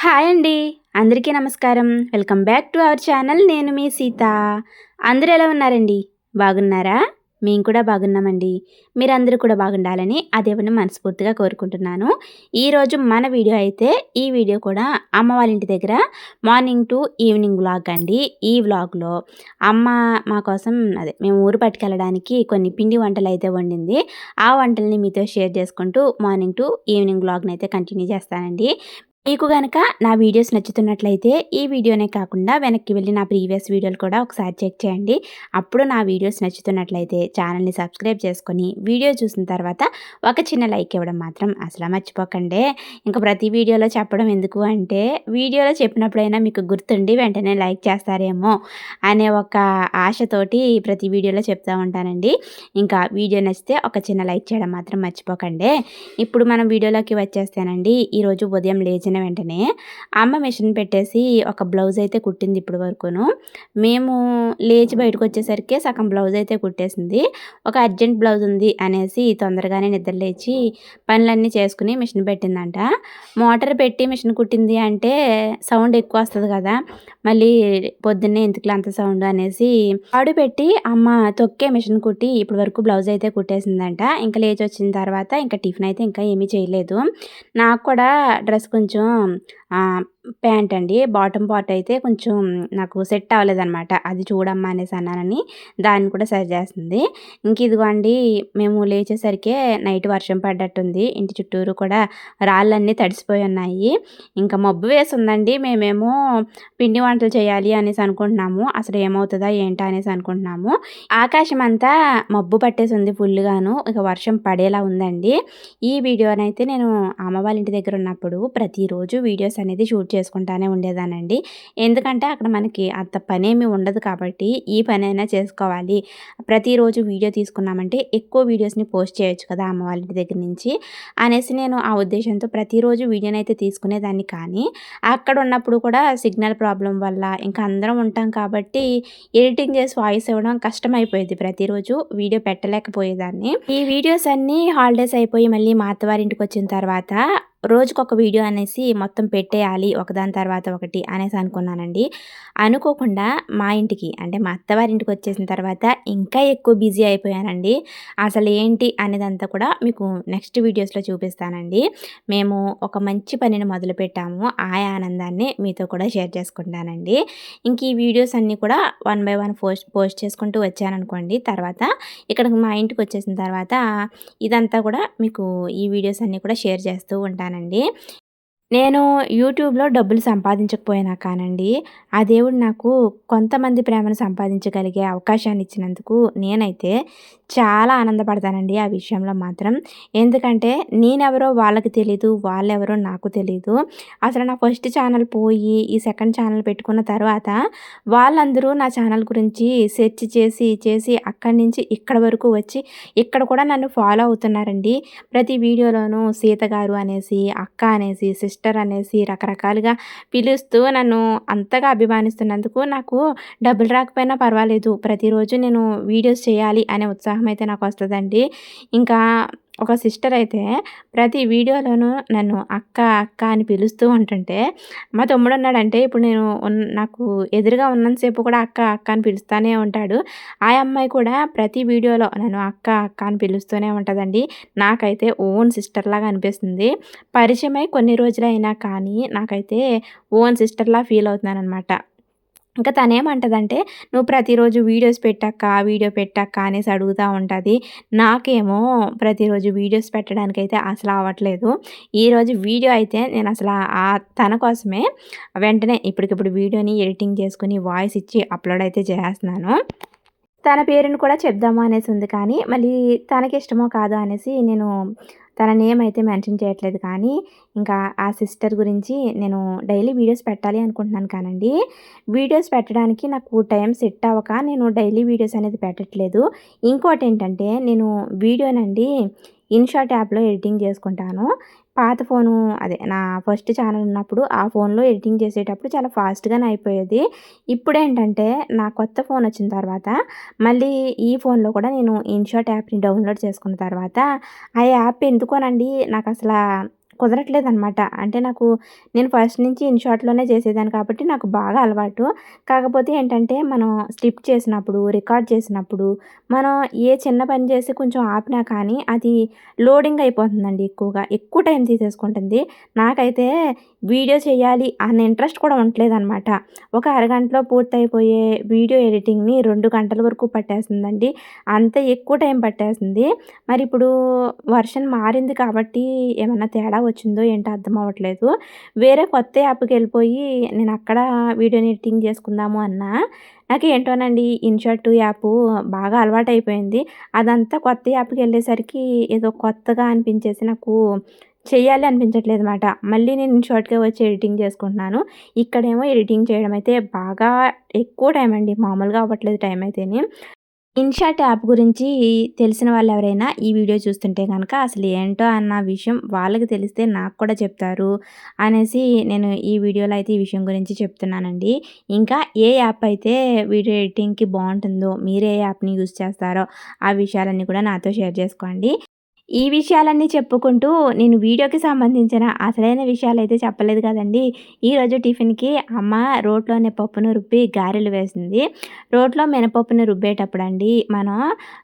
Hi అండి. అందరికీ నమస్కారం. Welcome back to our channel. నేను మీ సీత. అందరూ ఎలా ఉన్నారండి? బాగున్నారా? మేము కూడా బాగున్నామండి. మీరందరూ కూడా బాగుండాలని ఆ దేవుడిని మనస్ఫూర్తిగా కోరుకుంటున్నాను. ఈరోజు మన వీడియో అయితే ఈ వీడియో కూడా అమ్మ వాళ్ళ ఇంటి దగ్గర మార్నింగ్ టు ఈవినింగ్ వ్లాగ్ అండి. ఈ వ్లాగ్‌లో అమ్మ మా కోసం మేము ఊరు పట్టుకెళ్ళడానికి కొన్ని పిండి వంటలైతే వండింది. ఆ వంటల్ని మీతో షేర్ చేసుకుంటూ మార్నింగ్ టు ఈవినింగ్ వ్లాగ్‌నైతే కంటిన్యూ చేస్తానండి. మీకు గనక నా వీడియోస్ నచ్చుతున్నట్లయితే ఈ వీడియోనే కాకుండా వెనక్కి వెళ్ళి నా ప్రీవియస్ వీడియోలు కూడా ఒకసారి చెక్ చేయండి. అప్పుడు నా వీడియోస్ నచ్చుతున్నట్లయితే ఛానల్‌ని సబ్స్క్రైబ్ చేసుకొని వీడియో చూసిన తర్వాత ఒక చిన్న లైక్ ఇవ్వడం మాత్రం అసలు మర్చిపోకండి. ఇంక ప్రతి వీడియోలో చెప్పడం ఎందుకు అంటే వీడియోలో చెప్పినప్పుడైనా మీకు గుర్తుండి వెంటనే లైక్ చేస్తారేమో అనే ఒక ఆశతోటి ప్రతి వీడియోలో చెప్తూ ఉంటానండి. ఇంకా వీడియో నచ్చితే ఒక చిన్న లైక్ చేయడం మాత్రం మర్చిపోకండి. ఇప్పుడు మనం వీడియోలోకి వచ్చేస్తానండి. ఈరోజు ఉదయం లేచిన వెంటనే అమ్మ మిషన్ పెట్టేసి ఒక బ్లౌజ్ అయితే కుట్టింది ఇప్పటి వరకును. మేము లేచి బయటకు వచ్చేసరికి సగం బ్లౌజ్ అయితే కుట్టేసింది. ఒక అర్జెంట్ బ్లౌజ్ ఉంది అనేసి తొందరగానే నిద్ర లేచి పనులన్నీ చేసుకుని మిషన్ పెట్టిందంట. మోటార్ పెట్టి మిషన్ కుట్టింది అంటే సౌండ్ ఎక్కువ వస్తుంది కదా, మళ్ళీ పొద్దున్నే ఎందుకులే అంత సౌండ్ అనేసి ఆడు పెట్టి అమ్మ తొక్కే మిషన్ కుట్టి ఇప్పటి వరకు బ్లౌజ్ అయితే కుట్టేసిందంట. ఇంకా లేచి వచ్చిన తర్వాత ఇంకా టిఫిన్ అయితే ఇంకా ఏమీ చేయలేదు. నాకు కూడా డ్రెస్ కొంచెం ప్యాంట్ అండి. బాటమ్ పార్ట్ అయితే కొంచెం నాకు సెట్ అవ్వలేదనమాట. అది చూడమ్మా అనేసి అన్నానని దాన్ని కూడా సరి చేస్తుంది. ఇంక ఇదిగోండి మేము లేచేసరికే నైట్ వర్షం పడ్డట్టుంది. ఇంటి చుట్టూరు కూడా రాళ్ళన్నీ తడిసిపోయి ఉన్నాయి. ఇంకా మబ్బు వేసి ఉందండి. మేమేమో పిండి వంటలు చేయాలి అనేసి అనుకుంటున్నాము. అసలు ఏమవుతుందా ఏంటా అనేసి అనుకుంటున్నాము. ఆకాశం అంతా మబ్బు పట్టేసి ఉంది ఫుల్గాను. ఇక వర్షం పడేలా ఉందండి. ఈ వీడియోనైతే నేను అమ్మ వాళ్ళ ఇంటి దగ్గర ఉన్నప్పుడు ప్రతిరోజు వీడియోస్ అనేది షూట్ చేసుకుంటానే ఉండేదానండి. ఎందుకంటే అక్కడ మనకి అంత పనేమి ఉండదు కాబట్టి ఈ పనైనా చేసుకోవాలి. ప్రతిరోజు వీడియో తీసుకున్నామంటే ఎక్కువ వీడియోస్‌ని పోస్ట్ చేయొచ్చు కదా అమ్మ వాళ్ళ ఇంటి దగ్గర నుంచి అనేసి నేను ఆ ఉద్దేశంతో ప్రతిరోజు వీడియోనైతే తీసుకునేదాన్ని. కానీ అక్కడ ఉన్నప్పుడు కూడా సిగ్నల్ ప్రాబ్లమ్ వల్ల ఇంకా అందరం ఉంటాం కాబట్టి ఎడిటింగ్ చేసి వాయిస్ ఇవ్వడం కష్టమైపోయేది. ప్రతిరోజు వీడియో పెట్టలేకపోయేదాన్ని. ఈ వీడియోస్ అన్నీ హాలిడేస్ అయిపోయి మళ్ళీ మా అత్తవారింటికి వచ్చిన తర్వాత రోజుకొక వీడియో అనేసి మొత్తం పెట్టేయాలి ఒకదాని తర్వాత ఒకటి అనేసి అనుకున్నానండి. అనుకోకుండా మా ఇంటికి అంటే మా అత్తవారింటికి వచ్చేసిన తర్వాత ఇంకా ఎక్కువ బిజీ అయిపోయానండి. అసలు ఏంటి అనేదంతా కూడా మీకు నెక్స్ట్ వీడియోస్‌లో చూపిస్తానండి. మేము ఒక మంచి పనిని మొదలుపెట్టాము. ఆ ఆనందాన్ని మీతో కూడా షేర్ చేసుకుంటానండి. ఇంక ఈ వీడియోస్ అన్నీ కూడా వన్ బై వన్ పోస్ట్ చేసుకుంటూ వచ్చాననుకోండి. తర్వాత ఇక్కడికి మా ఇంటికి వచ్చేసిన తర్వాత ఇదంతా కూడా మీకు ఈ వీడియోస్ అన్నీ కూడా షేర్ చేస్తూ ఉంటానండి. నేను యూట్యూబ్‌లో డబ్బులు సంపాదించకపోయినా కానండి, ఆ దేవుడు నాకు కొంతమంది ప్రేమను సంపాదించగలిగే అవకాశాన్ని ఇచ్చినందుకు నేనైతే చాలా ఆనందపడతానండి ఆ విషయంలో మాత్రం. ఎందుకంటే నేనెవరో వాళ్ళకి తెలీదు, వాళ్ళెవరో నాకు తెలీదు. అసలు నా ఫస్ట్ ఛానల్ పోయి ఈ సెకండ్ ఛానల్ పెట్టుకున్న తర్వాత వాళ్ళందరూ నా ఛానల్ గురించి సెర్చ్ చేసి అక్కడి నుంచి ఇక్కడి వరకు వచ్చి ఇక్కడ కూడా నన్ను ఫాలో అవుతున్నారండి. ప్రతి వీడియోలోనూ సీత గారు అనేసి, అక్క అనేసి, సిస్టర్ అనేసి రకరకాలుగా పిలుస్తూ నన్ను అంతగా అభిమానిస్తున్నందుకు నాకు డబ్బులు రాకపోయినా పర్వాలేదు. ప్రతిరోజు నేను వీడియోస్ చేయాలి అనే ఉత్సాహం అయితే నాకొస్తదండి. ఇంకా ఒక సిస్టర్ అయితే ప్రతి వీడియోలోనూ నన్ను అక్క, అక్క అని పిలుస్తూ ఉంటుంటే మా తమ్ముడున్నాడంటే ఇప్పుడు నేను నాకు ఎదురుగా ఉన్నంత సేపు కూడా అక్క, అక్క అని పిలుస్తానే ఉంటాడు. ఆ అమ్మాయి కూడా ప్రతి వీడియోలో నన్ను అక్క, అక్క అని పిలుస్తూనే ఉంటదండి. నాకైతే ఓన్ సిస్టర్‌లాగా అనిపిస్తుంది. పరిచయమై కొన్ని రోజులైనా కానీ నాకైతే ఓన్ సిస్టర్‌లా ఫీల్ అవుతున్నాననమాట. ఇంకా తనేమంటదంటే, "నువ్వు ప్రతిరోజు వీడియోస్ పెట్టక్క, వీడియో పెట్టక్క" అనేసి అడుగుతా ఉంటది. నాకేమో ప్రతిరోజు వీడియోస్ పెట్టడానికైతే అసలు అవ్వట్లేదు. ఈరోజు వీడియో అయితే నేనసల తన కోసమే వెంటనే ఇప్పటికిప్పుడు వీడియోని ఎడిటింగ్ చేసుకొని, వాయిస్ ఇచ్చి అప్‌లోడ్ అయితే చేసేస్తున్నాను. తన పేరుని కూడా చెప్దాము అనేసి ఉంది కానీ, మళ్ళీ తనకిష్టమో కాదో అనేసి నేను తన నేమ్ అయితే మెన్షన్ చేయట్లేదు. కానీ ఇంకా ఆ సిస్టర్ గురించి నేను డైలీ వీడియోస్ పెట్టాలి అనుకుంటున్నాను కానండి, వీడియోస్ పెట్టడానికి నాకు టైం సెట్ అవ్వక నేను డైలీ వీడియోస్ అనేది పెట్టట్లేదు. ఇంకోటేంటంటే నేను వీడియోనండి ఇన్‌షాట్ యాప్‌లో ఎడిటింగ్ చేసుకుంటాను. పాత ఫోను అదే నా ఫస్ట్ ఛానల్ ఉన్నప్పుడు ఆ ఫోన్‌లో ఎడిటింగ్ చేసేటప్పుడు చాలా ఫాస్ట్‌గానే అయిపోయేది. ఇప్పుడేంటంటే నా కొత్త ఫోన్ వచ్చిన తర్వాత మళ్ళీ ఈ ఫోన్‌లో కూడా నేను ఇన్‌షాట్ యాప్‌ని డౌన్‌లోడ్ చేసుకున్న తర్వాత ఆ యాప్ ఎందుకోనండి నాకసలా కుదరట్లేదనమాట. అంటే నేను ఫస్ట్ నుంచి ఇన్‌షాట్‌లోనే చేసేదాన్ని కాబట్టి నాకు బాగా అలవాటు. కాకపోతే ఏంటంటే మనం స్కిప్ చేసినప్పుడు, రికార్డ్ చేసినప్పుడు, మనం ఏ చిన్న పని చేసి కొంచెం ఆపినా కానీ అది లోడింగ్ అయిపోతుందండి ఎక్కువగా. ఎక్కువ టైం తీసేసుకుంటుంది. నాకైతే వీడియో చేయాలి అన్న ఇంట్రెస్ట్ కూడా ఉండట్లేదనమాట. ఒక అరగంటలో పూర్తయిపోయే వీడియో ఎడిటింగ్‌ని 2 గంటల వరకు పట్టేస్తుందండి. అంత ఎక్కువ టైం పట్టేస్తుంది. మరిప్పుడు వర్షన్ మారింది కాబట్టి ఏమన్నా తేడా వచ్చిందో ఏంటో అర్థం అవ్వట్లేదు. వేరే కొత్త యాప్‌కెళ్ళిపోయి నేనక్కడ వీడియోని ఎడిటింగ్ చేసుకుందాము అన్నా, నాకేంటోనండి ఇన్‌షాట్ యాపు బాగా అలవాటయిపోయింది. అదంతా కొత్త యాప్‌కెళ్ళేసరికి ఏదో కొత్తగా అనిపించేసి నాకు చెయ్యాలి అనిపించట్లేదన్నమాట. మళ్ళీ నేను ఇన్‌షాట్‌కే వచ్చి ఎడిటింగ్ చేసుకుంటున్నాను. ఇక్కడేమో ఎడిటింగ్ చేయడం అయితే బాగా ఎక్కువ టైం అండి. మామూలుగా అవ్వట్లేదు టైం అయితేని. ఇన్‌షాట్ యాప్ గురించి తెలిసిన వాళ్ళెవరైనా ఈ వీడియో చూస్తుంటే గనక అసలు ఏంటో అన్న విషయం వాళ్ళకి తెలిస్తే నాకు కూడా చెప్తారు అనేసి నేను ఈ వీడియోలో అయితే ఈ విషయం గురించి చెప్తున్నానండి. ఇంకా ఏ యాప్ అయితే వీడియో ఎడిటింగ్‌కి బావుంటుందో, మీరు ఏ యాప్‌ని యూజ్ చేస్తారో ఆ విషయాలన్నీ కూడా నాతో షేర్ చేసుకోండి. ఈ విషయాలన్నీ చెప్పుకుంటూ నేను వీడియోకి సంబంధించిన అసలైన విషయాలైతే చెప్పలేదు కదండీ! ఈరోజు టిఫిన్‌కి అమ్మ రోట్లోనే పప్పును రుబ్బి గారెలు వేసింది. రోట్లో మినపప్పుని రుబ్బేటప్పుడండి మనం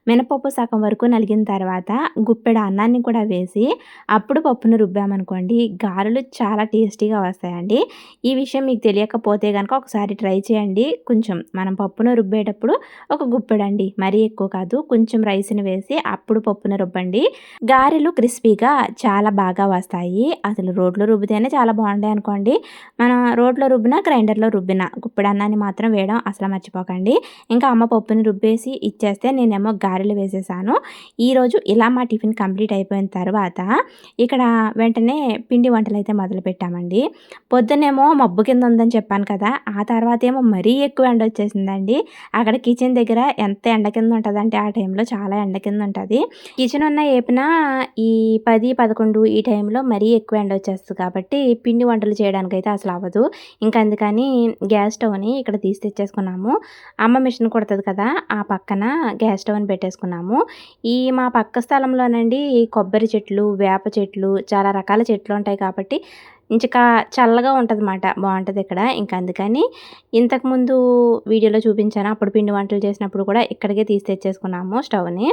మినపప్పు సగం వరకు నలిగిన తర్వాత గుప్పెడు అన్నాన్ని కూడా వేసి అప్పుడు పప్పును రుబ్బామనుకోండి గారెలు చాలా టేస్టీగా వస్తాయండి. ఈ విషయం మీకు తెలియకపోతే గనక ఒకసారి ట్రై చేయండి. కొంచెం మనం పప్పును రుబ్బేటప్పుడు ఒక గుప్పెడండి మరీ ఎక్కువ కాదు. కొంచెం రైస్‌ని వేసి అప్పుడు పప్పును రుబ్బండి. గారెలు క్రిస్పీగా చాలా బాగా వస్తాయి. అసలు రోట్లో రుబ్బితేనే చాలా బాగుంటాయనుకోండి. మనం రోట్లో రుబ్బినా, గ్రైండర్‌లో రుబ్బినా గుప్పెడు అన్నాన్ని మాత్రం వేయడం అసలు మర్చిపోకండి. ఇంకా అమ్మ పప్పుని రుబ్బేసి ఇచ్చేస్తే నేనేమో గారెలు వేసేసాను. ఈరోజు ఇలా మా టిఫిన్ కంప్లీట్ అయిపోయిన తర్వాత ఇక్కడ వెంటనే పిండి వంటలైతే మొదలుపెట్టామండి. పొద్దున్నేమో మబ్బు కింద ఉందని చెప్పాను కదా! ఆ తర్వాతేమో మరీ ఎక్కువ ఎండొచ్చేసిందండి. అక్కడ కిచెన్ దగ్గర ఎంత ఎండ కింద ఉంటదంటే ఆ టైంలో చాలా ఎండ కింద ఉంటది. కిచెన్ ఉన్న ఏపున ఈ 10, 11 ఈ టైంలో మరీ ఎక్కువ ఎండొచ్చేస్తది కాబట్టి పిండి వంటలు చేయడానికైతే అసలు అవ్వదు. ఇంకా అందుకని గ్యాస్ స్టవ్‌ని ఇక్కడ తీసి తెచ్చేసుకున్నాము. అమ్మ మిషన్ కుడతది కదా! ఆ పక్కన గ్యాస్ స్టవ్‌ని పెట్టేసుకున్నాము. మా పక్క స్థలంలోనండి కొబ్బరి చెట్లు, వేప చెట్లు చాలా రకాల చెట్లుంటాయి కాబట్టి ఇంచక చల్లగా ఉంటదన్నమాట. బావుంటదిక్కడ. ఇంక అందుకని ఇంతకుముందు వీడియోలో చూపించాను. అప్పుడు పిండి వంటలు చేసినప్పుడు కూడా ఇక్కడికే తీసి తెచ్చేసుకున్నాము స్టవ్‌ని.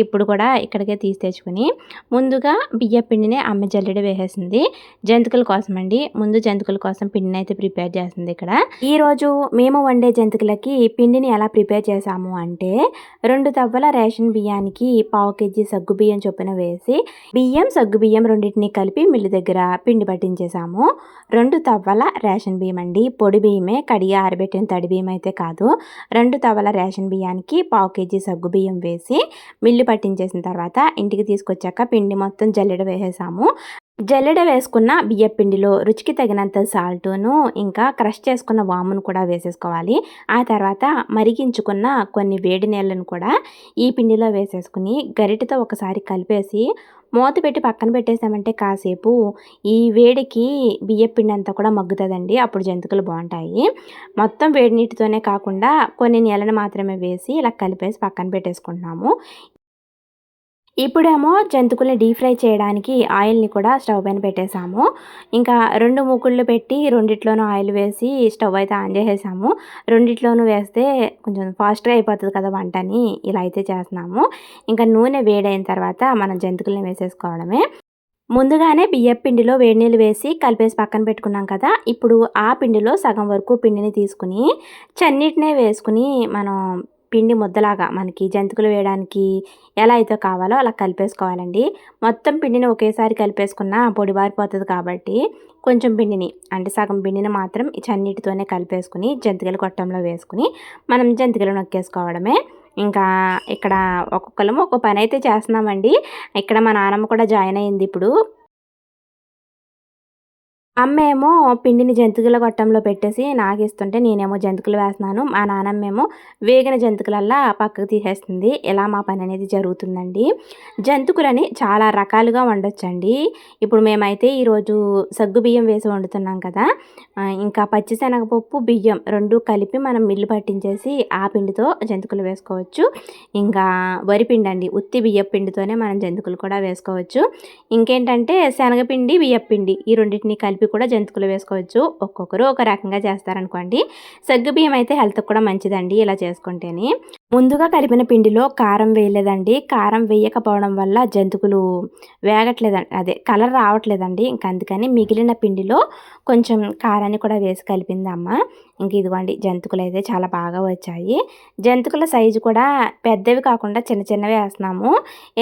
ఇప్పుడు కూడా ఇక్కడికే తీసి తెచ్చుకొని ముందుగా బియ్యపు పిండిని అమ్మ జల్లెడ వేసేసింది. జంతికల కోసమండి. ముందు జంతికల కోసం పిండినైతే ప్రిపేర్ చేస్తుంది ఇక్కడ. ఈరోజు మేము వండే జంతికలకి పిండిని ఎలా ప్రిపేర్ చేశాము అంటే 2 తవ్వల రేషన్ బియ్యానికి పావు కేజీ సగ్గుబియ్యం చొప్పున వేసి బియ్యం, సగ్గుబియ్యం రెండిటిని కలిపి మిల్లు దగ్గర పిండి పట్టించేసాము. 2 తవ్వల రేషన్ బియ్యం అండి. పొడి బియ్యమే, కడిగి ఆరబెట్టిన తడి బియ్యం అయితే కాదు. 2 తవ్వల రేషన్ బియ్యానికి పావు కేజీ సగ్గుబియ్యం వేసి మిల్లు పట్టించేసిన తర్వాత ఇంటికి తీసుకొచ్చాక పిండి మొత్తం జల్లెడ వేసేసాము. జల్లెడ వేసుకున్న బియ్యపిండిలో రుచికి తగినంత సాల్టును ఇంకా క్రష్ చేసుకున్న వామును కూడా వేసేసుకోవాలి. ఆ తర్వాత మరిగించుకున్న కొన్ని వేడి నీళ్ళను కూడా ఈ పిండిలో వేసేసుకుని గరిటెతో ఒకసారి కలిపేసి మూత పెట్టి పక్కన పెట్టేసామంటే కాసేపు ఈ వేడికి బియ్యపిండి అంతా కూడా మగ్గుతుందండి. అప్పుడు జంతికలు బాగుంటాయి. మొత్తం వేడి నీటితోనే కాకుండా కొన్ని నీళ్ళని మాత్రమే వేసి ఇలా కలిపేసి పక్కన పెట్టేసుకుంటున్నాము. ఇప్పుడేమో జంతికల్ని డీప్ ఫ్రై చేయడానికి ఆయిల్‌ని కూడా స్టవ్ పైన పెట్టేసాము. ఇంకా 2 మూకుడ్లు పెట్టి రెండిట్లోనూ ఆయిల్ వేసి స్టవ్ అయితే ఆన్ చేసేసాము. రెండిట్లోనూ వేస్తే కొంచెం ఫాస్ట్‌గా అయిపోతది కదా వంటని ఇలా అయితే చేస్తున్నాము. ఇంకా నూనె వేడైన తర్వాత మనం జంతికల్ని వేసేసుకోవడమే. ముందుగానే బియ్యపు పిండిలో వేడి నీళ్ళు వేసి కలిపేసి పక్కన పెట్టుకున్నాం కదా! ఇప్పుడు ఆ పిండిలో సగం వరకు పిండిని తీసుకుని చన్నీటినే వేసుకుని మనం పిండి ముద్దలాగా మనకి జంతికలు వేయడానికి ఎలా అయితే కావాలో అలా కలిపేసుకోవాలండి. మొత్తం పిండిని ఒకేసారి కలిపేసుకున్నా పొడిబారిపోతది కాబట్టి కొంచెం పిండిని అంటే సగం పిండిని మాత్రం ఈ చన్నీటితోనే కలిపేసుకుని జంతికల గొట్టంలో వేసుకుని మనం జంతికలు నొక్కేసుకోవడమే. ఇంకా ఇక్కడ ఒక్కొక్కళ్ళము ఒక్కో పనైతే చేస్తున్నామండి. ఇక్కడ మా నానమ్మ కూడా జాయిన్ అయింది ఇప్పుడు. అమ్మేమో పిండిని జంతికల గొట్టంలో పెట్టేసి నాకిస్తుంటే నేనేమో జంతికలు వేస్తున్నాను. మా నానమ్మేమో వేగిన జంతికలల్లా పక్కకు తీసేస్తుంది. ఇలా మా పననేది జరుగుతుందండి. జంతికలని చాలా రకాలుగా వండొచ్చండి. ఇప్పుడు మేమైతే ఈరోజు సగ్గుబియ్యం వేసి వండుతున్నాం కదా! ఇంకా పచ్చిశనగపప్పు, బియ్యం 2 కలిపి మనం మిల్లు పట్టించేసి ఆ పిండితో జంతికలు వేసుకోవచ్చు. ఇంకా వరిపిండండి. ఉత్తి బియ్యపు పిండితోనే మనం జంతికలు కూడా వేసుకోవచ్చు. ఇంకేంటంటే శనగపిండి, బియ్యపిండి ఈ రెండిటిని కలిపి కూడా జంతికలు వేసుకోవచ్చు. ఒక్కొక్కరు ఒక రకంగా చేస్తారనుకోండి. సగ్గుబియ్యం అయితే హెల్త్‌కి కూడా మంచిదండి ఇలా చేసుకుంటేని. ముందుగా కలిపిన పిండిలో కారం వేయలేదండి. కారం వేయకపోవడం వల్ల జంతికలు అదే కలర్ రావట్లేదండి. ఇంక అందుకని మిగిలిన పిండిలో కొంచెం కారాన్ని కూడా వేసి కలిపింది అమ్మ. ఇంక ఇదిగోండి జంతికలైతే చాలా బాగా వచ్చాయి. జంతికల సైజు కూడా పెద్దవి కాకుండా చిన్న చిన్నవే ఏస్తున్నాము.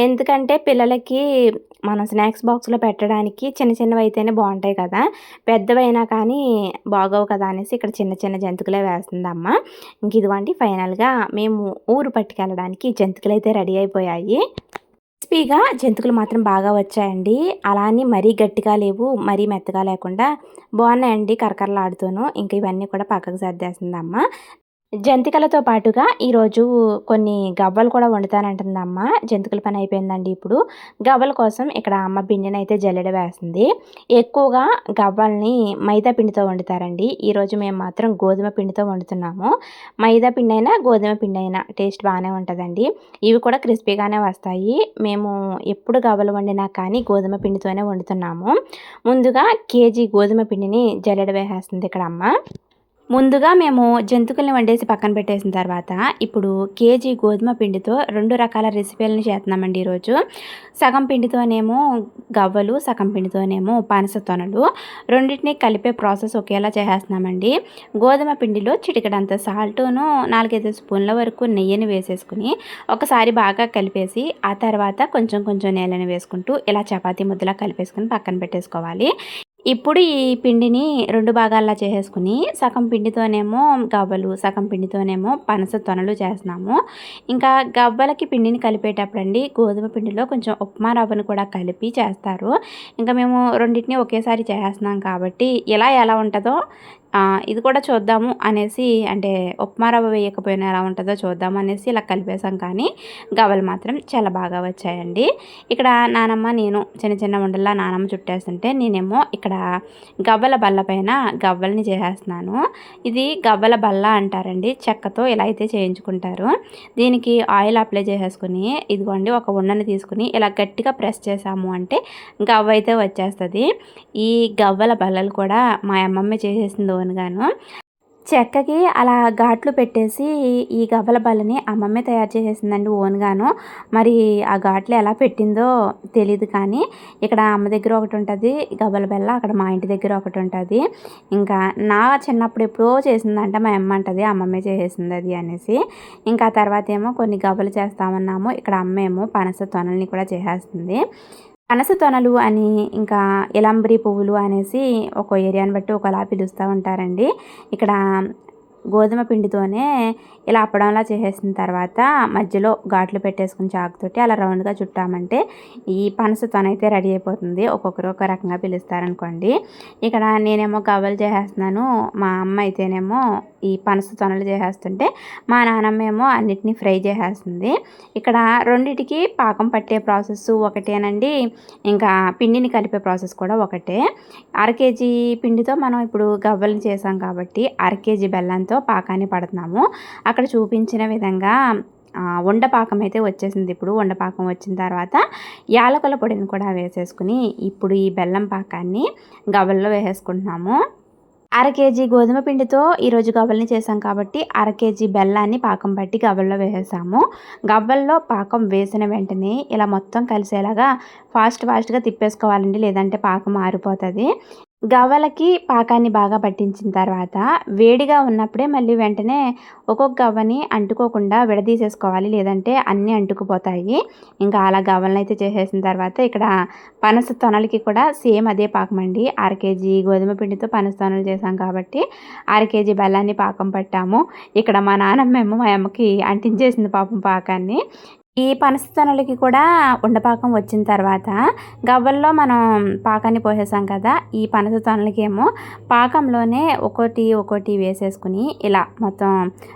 ఎందుకంటే పిల్లలకి మనం స్నాక్స్ బాక్స్‌లో పెట్టడానికి చిన్న చిన్నవైతేనే బావుంటాయి కదా! పెద్దవైనా కానీ బాగోవు కదా అనేసి ఇక్కడ చిన్న చిన్న జంతికలే వేస్తుందమ్మ. ఇంక ఇదిగోండి ఫైనల్‌గా మేము ఊరు పట్టుకెళ్ళడానికి జంతికలైతే రెడీ అయిపోయాయి. క్రిస్పీగా జంతికలు మాత్రం బాగా వచ్చాయండి. అలా అని మరీ గట్టిగా లేవు, మరీ మెత్తగా లేకుండా బావున్నాయండి కరకరలాడుతూను. ఇంక ఇవన్నీ కూడా పక్కకు సర్దేస్తుందమ్మ. జంతికలతో పాటుగా ఈరోజు కొన్ని గవ్వలు కూడా వండుతానంటుందమ్మ. జంతికల పని అయిపోయిందండి ఇప్పుడు. గవ్వల కోసం ఇక్కడ అమ్మ పిండినైతే జల్లెడ వేస్తుంది. ఎక్కువగా గవ్వల్ని మైదా పిండితో వండుతారండి. ఈరోజు మేము మాత్రం గోధుమ పిండితో వండుతున్నాము. మైదా పిండైనా, గోధుమ పిండైనా టేస్ట్ బాగానే ఉంటదండి. ఇవి కూడా క్రిస్పీగానే వస్తాయి. మేము ఎప్పుడు గవ్వలు వండినా కానీ గోధుమ పిండితోనే వండుతున్నాము. ముందుగా కేజీ గోధుమ పిండిని జల్లెడ వేసేస్తుంది ఇక్కడ అమ్మ. ముందుగా మేము జంతికల్ని వండేసి పక్కన పెట్టేసిన తర్వాత ఇప్పుడు కేజీ గోధుమ పిండితో 2 రకాల రెసిపీలని చేస్తున్నామండి ఈరోజు. సగం పిండితోనేమో గవ్వలు, సగం పిండితోనేమో పనస తొనలు. రెండిటిని కలిపే ప్రాసెస్ ఒకేలా చేసేస్తున్నామండి. గోధుమ పిండిలో చిటికెడంత సాల్టును 4, 5 స్పూన్ల వరకు నెయ్యిని వేసేసుకుని ఒకసారి బాగా కలిపేసి ఆ తర్వాత కొంచెం కొంచెం నీళ్ళని వేసుకుంటూ ఇలా చపాతీ ముద్దలా కలిపేసుకుని పక్కన పెట్టేసుకోవాలి. ఇప్పుడు ఈ పిండిని 2 భాగాల్లా చేసేసుకుని సగం పిండితోనేమో గవ్వలు, సగం పిండితోనేమో పనస తొనలు చేస్తున్నాము. ఇంకా గవ్వలకి పిండిని కలిపేటప్పుడండి గోధుమ పిండిలో కొంచెం ఉప్మా రవ్వను కూడా కలిపి చేస్తారు. ఇంకా మేము రెండిటిని ఒకేసారి చేసేస్తున్నాం కాబట్టి ఎలా ఉంటదో ఇది కూడా చూద్దాము అనేసి అంటే ఉప్మా రవ్వ వేయకపోయినా ఎలా ఉంటుందో చూద్దాం అనేసి ఇలా కలిపేసాం. కానీ గవ్వలు మాత్రం చాలా బాగా వచ్చాయండి. ఇక్కడ నానమ్మ నేను చిన్న చిన్న ఉండల్లా నానమ్మ చుట్టేస్తుంటే నేనేమో ఇక్కడ గవ్వల బల్ల పైన గవ్వల్ని చేసేస్తున్నాను. ఇది గవ్వల బల్ల అంటారండి. చెక్కతో ఇలా అయితే చేయించుకుంటారు. దీనికి ఆయిల్ అప్లై చేసేసుకుని ఇదిగోండి ఒక ఉండని తీసుకుని ఇలా గట్టిగా ప్రెస్ చేసాము అంటే గవ్వ అయితే వచ్చేస్తుంది. ఈ గవ్వల బల్లలు కూడా మా అమ్మమ్మ చేసేసింది ఓన్గాను. చెక్కకి అలా ఘాట్లు పెట్టేసి ఈ గవ్వల బల్లని అమ్మమ్మే తయారు చేసేసిందండి ఓన్గాను. మరి ఆ ఘాట్లు ఎలా పెట్టిందో తెలీదు కానీ ఇక్కడ అమ్మ దగ్గర ఒకటి ఉంటుంది గవ్వల బెల్ల, అక్కడ మా ఇంటి దగ్గర ఒకటి ఉంటుంది. ఇంకా నా చిన్నప్పుడు ఎప్పుడో చేసిందంట మా అమ్మ అంటది అమ్మమ్మే చేసేసింది అది అనేసి. ఇంకా తర్వాత ఏమో కొన్ని గవ్వలు చేస్తామన్నాము. ఇక్కడ అమ్మ ఏమో పనస తొనల్ని కూడా చేసేస్తుంది. పనస తొనలు అని ఇంకా ఇలంబరి పువ్వులు అనేసి ఒక ఏరియాని బట్టి ఒకలా పిలుస్తూ ఉంటారండి. ఇక్కడ గోధుమ పిండితోనే ఇలా అప్పడంలా చేసేసిన తర్వాత మధ్యలో ఘాట్లు పెట్టేసుకుని చాకుతోటి అలా రౌండ్గా చుట్టామంటే ఈ పనస తొన అయితే రెడీ అయిపోతుంది. ఒక్కొక్కరు ఒక రకంగా పిలుస్తారనుకోండి. ఇక్కడ నేనేమో గవ్వలు చేసేస్తున్నాను. మా అమ్మ అయితేనేమో ఈ పనస తొనలు చేసేస్తుంటే మా నాన్నమ్మ ఏమో అన్నిటినీ ఫ్రై చేసేస్తుంది. ఇక్కడ రెండిటికి పాకం పట్టే ప్రాసెస్ ఒకటేనండి. ఇంకా పిండిని కలిపే ప్రాసెస్ కూడా ఒకటే. అర కేజీ పిండితో మనం ఇప్పుడు గవ్వలు చేసాం కాబట్టి అర కేజీ బెల్లంతో పాకాన్ని పడుతున్నాము. అక్కడ చూపించిన విధంగా ఉండపాకం అయితే వచ్చేసింది. ఇప్పుడు ఉండపాకం వచ్చిన తర్వాత యాలకుల పొడిని కూడా వేసేసుకుని ఇప్పుడు ఈ బెల్లం పాకాన్ని గవ్వల్లో వేసేసుకుంటున్నాము. అర కేజీ గోధుమ పిండితో ఈరోజు గవ్వల్ని చేసాం కాబట్టి అర కేజీ బెల్లాన్ని పాకం పట్టి గవ్వల్లో వేసేసాము. గవ్వల్లో పాకం వేసిన వెంటనే ఇలా మొత్తం కలిసేలాగా ఫాస్ట్గా తిప్పేసుకోవాలండి. లేదంటే పాకం ఆరిపోతుంది. గవ్వలకి పాకాన్ని బాగా పట్టించిన తర్వాత వేడిగా ఉన్నప్పుడే మళ్ళీ వెంటనే ఒక్కొక్క గవ్వని అంటుకోకుండా విడదీసేసుకోవాలి. లేదంటే అన్నీ అంటుకుపోతాయి. ఇంకా అలా గవ్వలను అయితే చేసేసిన తర్వాత ఇక్కడ పనస తొనలకి కూడా సేమ్ అదే పాకం అండి. అర కేజీ గోధుమ పిండితో పనస తొనలు చేసాం కాబట్టి అర కేజీ బెల్లాన్ని పాకం పట్టాము. ఇక్కడ మా నాన్నమ్మ ఏమో మా అమ్మకి అంటించేసింది పాపం పాకాన్ని. ఈ పనస తొనలకి కూడా ఉండపాకం వచ్చిన తర్వాత గవ్వల్లో మనం పాకాన్ని పోసేసాం కదా, ఈ పనస తొనలకేమో పాకంలోనే ఒక్కోటి ఒక్కోటి వేసేసుకుని ఇలా మొత్తం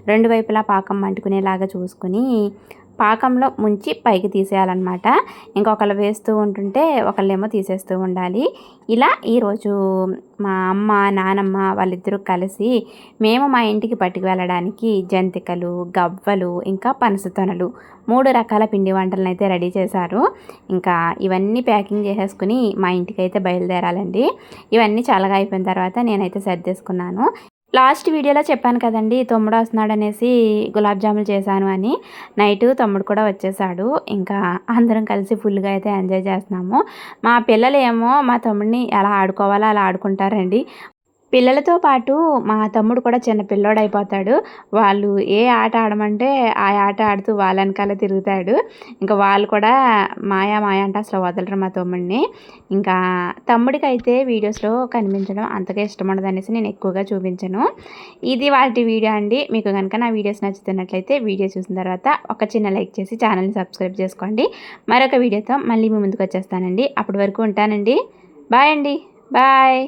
రెండు వైపులా పాకం అంటుకునేలాగా చూసుకుని పాకంలో ముంచి పైకి తీసేయాలన్నమాట. ఇంకొకళ్ళు వేస్తూ ఉంటుంటే ఒకళ్ళేమో తీసేస్తూ ఉండాలి. ఇలా ఈరోజు మా అమ్మ, నానమ్మ వాళ్ళిద్దరూ కలిసి మేము మా ఇంటికి పట్టుకు వెళ్ళడానికి జంతికలు, గవ్వలు, ఇంకా పనసతొనలు 3 రకాల పిండి వంటలను అయితే రెడీ చేశారు. ఇంకా ఇవన్నీ ప్యాకింగ్ చేసేసుకుని మా ఇంటికైతే బయలుదేరాలండి. ఇవన్నీ చల్లగా అయిపోయిన తర్వాత నేనైతే సర్దేసుకున్నాను. లాస్ట్ వీడియోలో చెప్పాను కదండీ, తమ్ముడు వస్తున్నాడనేసి గులాబ్ జాములు చేశాను అని. నైటు తమ్ముడు కూడా వచ్చేసాడు. ఇంకా అందరం కలిసి ఫుల్గా అయితే ఎంజాయ్ చేస్తున్నాము. మా పిల్లలేమో మా తమ్ముడిని ఎలా ఆడుకోవాలో అలా ఆడుకుంటారండి. పిల్లలతో పాటు మా తమ్ముడు కూడా చిన్న పిల్లోడైపోతాడు. వాళ్ళు ఏ ఆట ఆడమంటే ఆ ఆట ఆడుతూ వాళ్ళ వెనకాలే తిరుగుతాడు. ఇంకా వాళ్ళు కూడా మాయా మాయ అంటే అసలు వదలరు మా తమ్ముడిని. ఇంకా తమ్ముడికైతే వీడియోస్‌లో కనిపించడం అంతగా ఇష్టం ఉండదనేసి నేను ఎక్కువగా చూపించను. ఇది వాటి వీడియో అండి. మీకు గనుక నా వీడియోస్ నచ్చుతున్నట్లయితే వీడియో చూసిన తర్వాత ఒక చిన్న లైక్ చేసి ఛానల్‌ని సబ్స్క్రైబ్ చేసుకోండి. మరొక వీడియోతో మళ్ళీ మీ ముందుకు వచ్చేస్తానండి. అప్పటి వరకు ఉంటానండి. బాయ్ అండి. బాయ్.